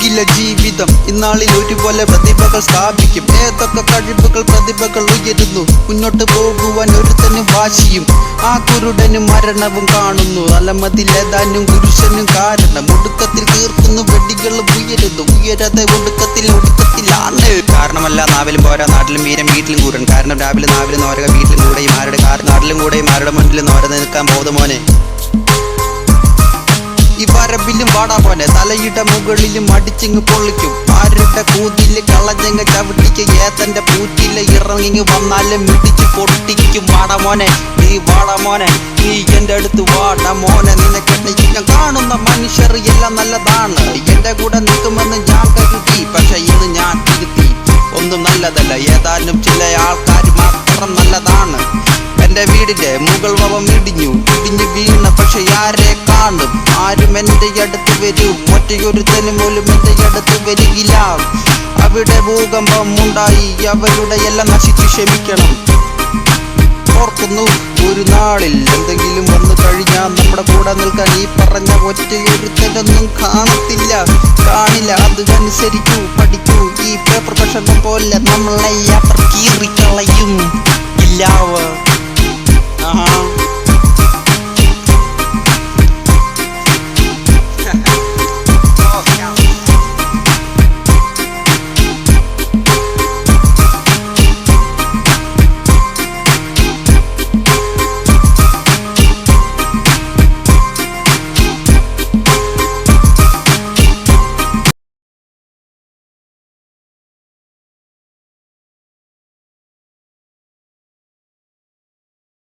ഒഴുകില്ല ജീവിതം ഇന്നാളിൽ ഒരുപോലെ പ്രതിഭകൾ സ്ഥാപിക്കും. ഏതൊക്കെ കഴിവുകൾ പ്രതിഭകൾ ഉയരുന്നു. മുന്നോട്ട് പോകുവാൻ ഒരുത്തനും വാശിയും ആ കുരുടനും മരണവും കാണുന്നു. അലമതിലേതാനും പുരുഷനും കാരണം ഒടുക്കത്തിൽ തീർക്കുന്നു. വെടികളും ഉയരുന്നു. ഉയരതെ ഒടുക്കത്തിലാണ്. കാരണമല്ല നാവിലും പോരാ നാട്ടിലും വീരം വീട്ടിലും കൂടൻ. കാരണം രാവിലെ നാവിലും നോരക വീട്ടിലും കൂടെയും ആരുടെ നാട്ടിലും കൂടെയും ആരുടെ മുന്നിലും നോര നിൽക്കാൻ ബോധമോനെ. ഈ വരവിലും വാടാ പോലെ തലയുടെ മുകളിലും അടിച്ചിങ് പൊള്ളിക്കും. ആരുടെ കൂതില് കളഞ്ഞങ്ങ് ചവിട്ടിക്ക് ഏത്തന്റെ പൂറ്റില് ഇറങ്ങി വന്നാലും മിടിച്ച് പൊട്ടിക്കും. വാടമോനെ നീ വാടമോനെ നീ എന്റെ അടുത്ത് വാടമോനെ. നിനക്കെന്നെ ഞാൻ കാണുന്ന മനുഷ്യർ എല്ലാം നല്ലതാണ്. എന്റെ കൂടെ നിൽക്കുമെന്ന് ഞാൻ കരുതി. പക്ഷെ ഇന്ന് ഞാൻ തിരുത്തി. ഒന്നും നല്ലതല്ല, ഏതാനും ചില ആൾക്കാർ മാത്രം നല്ലതാണ്. എന്റെ വീടിന്റെ മുകൾ വവം ഇടിഞ്ഞു വീണ. പക്ഷെ ആരെ കാണും? ആരും എന്റെ അടുത്ത് വരും. ഒറ്റയൊരുത്തനും പോലും എന്റെ അടുത്ത് വരികില്ല. അവിടെ ഭൂകമ്പം ഉണ്ടായി. അവരുടെ എല്ലാം നശിച്ചു ക്ഷമിക്കണം. ഓർക്കുന്നു ഒരു നാളിൽ എന്തെങ്കിലും വന്നു കഴിഞ്ഞാൽ നമ്മുടെ കൂടെ നിൽക്കാൻ ഈ പറഞ്ഞ ഒറ്റയൊരുത്തരൊന്നും കാണില്ല. അതനുസരിക്കൂ, പഠിക്കൂ. ഈ പേപ്പർ പ്രശ്നം പോലെ നമ്മളെ യാത്ര കീറിക്കളയും ഇല്ലാവ.